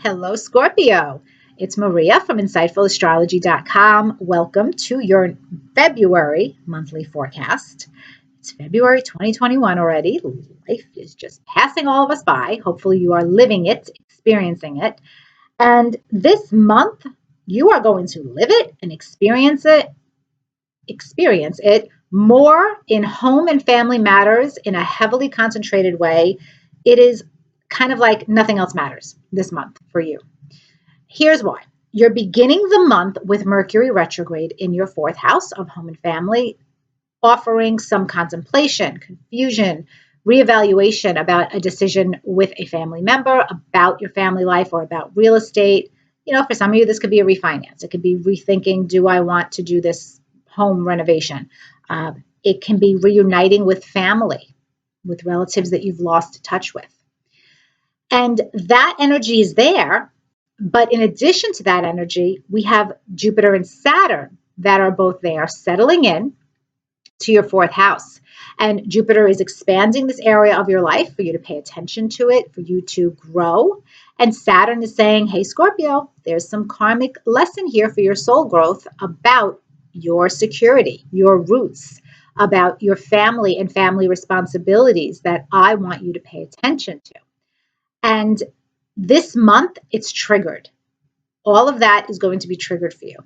Hello, Scorpio. It's Maria from InsightfulAstrology.com. Welcome to your February monthly forecast. It's February 2021 already. Life is just passing all of us by. Hopefully, you are living it, experiencing it. And this month, you are going to live it and experience it more in home and family matters in a heavily concentrated way. It is kind of like nothing else matters this month for you. Here's why. You're beginning the month with Mercury retrograde in your fourth house of home and family, offering some contemplation, confusion, reevaluation about a decision with a family member, about your family life, or about real estate. For some of you, this could be a refinance. It could be rethinking, do I want to do this home renovation? It can be reuniting with family, with relatives that you've lost touch with. And that energy is there. But in addition to that energy, we have Jupiter and Saturn that are both there, settling in to your fourth house. And Jupiter is expanding this area of your life for you to pay attention to it, for you to grow. And Saturn is saying, hey, Scorpio, there's some karmic lesson here for your soul growth about your security, your roots, about your family and family responsibilities that I want you to pay attention to. And this month, it's triggered. All of that is going to be triggered for you,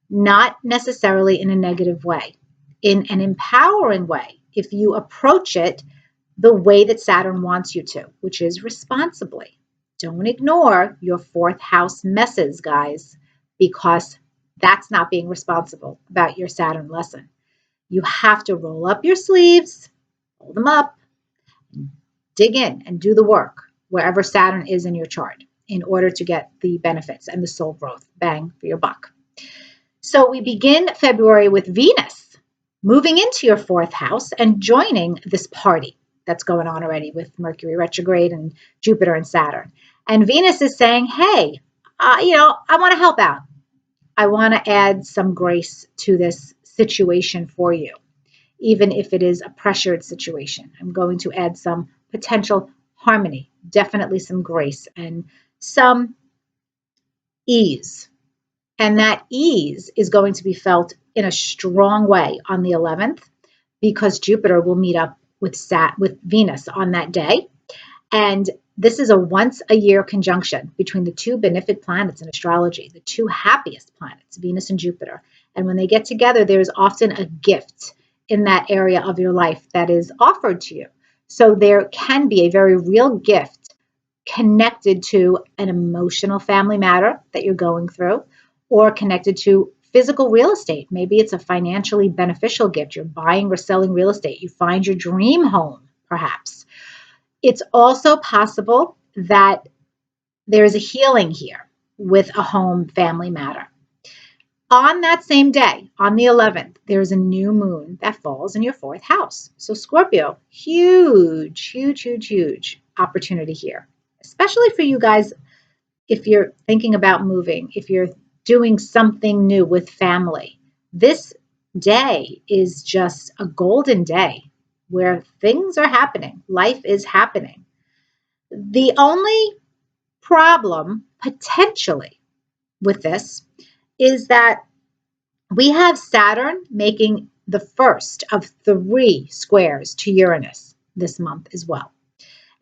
not necessarily in a negative way, in an empowering way, if you approach it the way that Saturn wants you to, which is responsibly. Don't ignore your fourth house messes, guys, because that's not being responsible about your Saturn lesson. You have to roll up your sleeves, roll them up, dig in and do the work wherever Saturn is in your chart in order to get the benefits and the soul growth, bang for your buck. So we begin February with Venus moving into your fourth house and joining this party that's going on already with Mercury retrograde and Jupiter and Saturn. And Venus is saying, hey, I want to help out. I want to add some grace to this situation for you, even if it is a pressured situation. I'm going to add some potential harmony, definitely some grace and some ease. And that ease is going to be felt in a strong way on the 11th because Jupiter will meet up with Venus on that day. And this is a once a year conjunction between the two benefic planets in astrology, the two happiest planets, Venus and Jupiter. And when they get together, there's often a gift in that area of your life that is offered to you. So there can be a very real gift connected to an emotional family matter that you're going through, or connected to physical real estate. Maybe it's a financially beneficial gift. You're buying or selling real estate. You find your dream home, perhaps. It's also possible that there's a healing here with a home family matter. On that same day, on the 11th, there's a new moon that falls in your fourth house. So Scorpio, huge, huge, huge, huge opportunity here, especially for you guys if you're thinking about moving, if you're doing something new with family. This day is just a golden day where things are happening. Life is happening. The only problem potentially with this is that we have Saturn making the first of 3 squares to Uranus this month as well.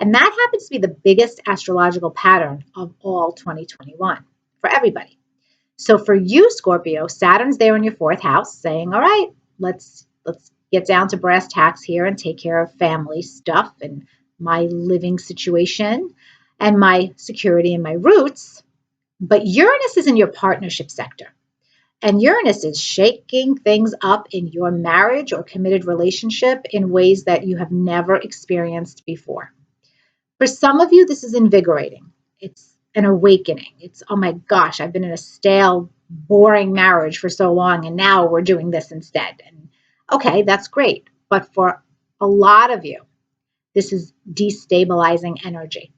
And that happens to be the biggest astrological pattern of all 2021 for everybody. So for you, Scorpio, Saturn's there in your fourth house saying, all right, let's get down to brass tacks here and take care of family stuff and my living situation and my security and my roots. But Uranus is in your partnership sector. And Uranus is shaking things up in your marriage or committed relationship in ways that you have never experienced before. For some of you, this is invigorating. It's an awakening. It's, oh my gosh, I've been in a stale, boring marriage for so long, and now we're doing this instead. And okay, that's great. But for a lot of you, this is destabilizing energy.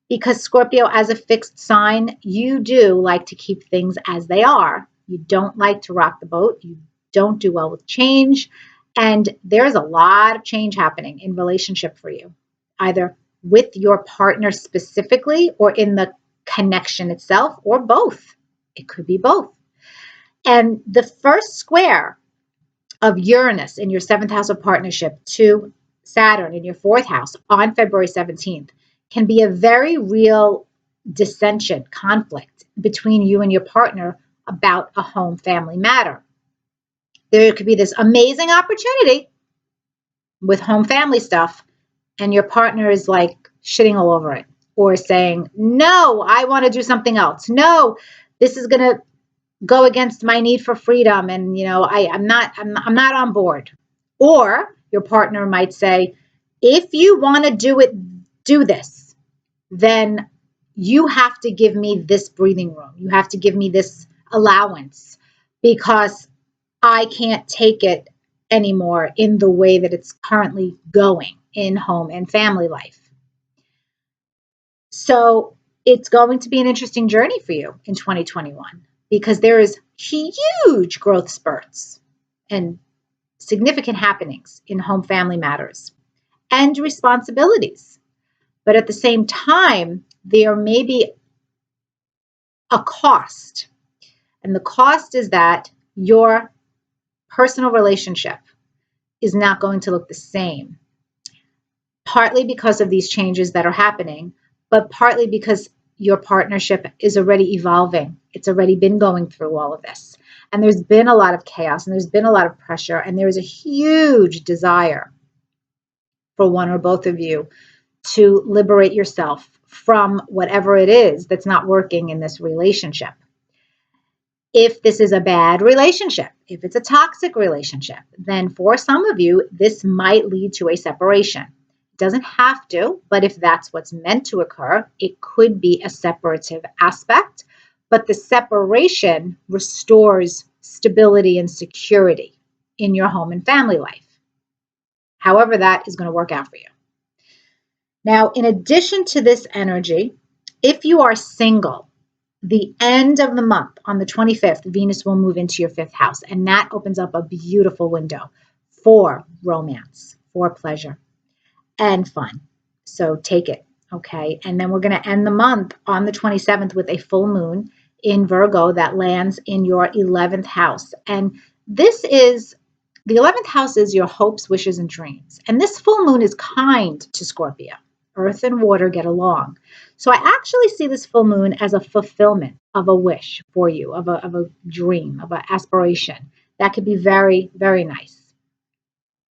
Because Scorpio, as a fixed sign, you do like to keep things as they are. You don't like to rock the boat. You don't do well with change. And there's a lot of change happening in relationship for you, either with your partner specifically or in the connection itself, or both. It could be both. And the first square of Uranus in your 7th house of partnership to Saturn in your 4th house on February 17th can be a very real dissension, conflict between you and your partner about a home family matter. There could be this amazing opportunity with home family stuff, and your partner is like shitting all over it, or saying, no, I want to do something else. No, this is going to go against my need for freedom, and I'm not on board. Or your partner might say, if you want to do this, then you have to give me this breathing room. You have to give me this allowance, because I can't take it anymore in the way that it's currently going in home and family life. So it's going to be an interesting journey for you in 2021, because there is huge growth spurts and significant happenings in home family matters and responsibilities. But at the same time, there may be a cost. And the cost is that your personal relationship is not going to look the same, partly because of these changes that are happening, but partly because your partnership is already evolving. It's already been going through all of this. And there's been a lot of chaos, and there's been a lot of pressure, and there is a huge desire for one or both of you to liberate yourself from whatever it is that's not working in this relationship. If this is a bad relationship, if it's a toxic relationship, then for some of you, this might lead to a separation. It doesn't have to, but if that's what's meant to occur, it could be a separative aspect. But the separation restores stability and security in your home and family life. However, that is going to work out for you. Now, in addition to this energy, if you are single, the end of the month on the 25th, Venus will move into your 5th house, and that opens up a beautiful window for romance, for pleasure, and fun. So take it, okay? And then we're going to end the month on the 27th with a full moon in Virgo that lands in your 11th house. And this is, the 11th house is your hopes, wishes, and dreams. And this full moon is kind to Scorpio. Earth and water get along. So I actually see this full moon as a fulfillment of a wish for you, of a dream, of an aspiration. That could be very, very nice,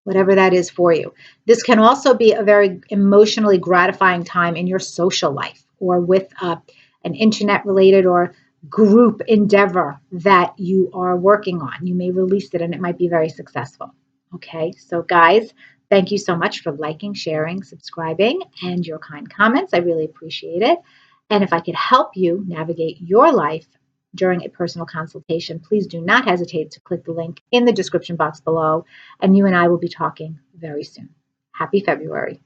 whatever that is for you. This can also be a very emotionally gratifying time in your social life, or with an internet-related or group endeavor that you are working on. You may release it, and it might be very successful. Okay, so guys, thank you so much for liking, sharing, subscribing, and your kind comments. I really appreciate it. And if I could help you navigate your life during a personal consultation, please do not hesitate to click the link in the description box below, and you and I will be talking very soon. Happy February.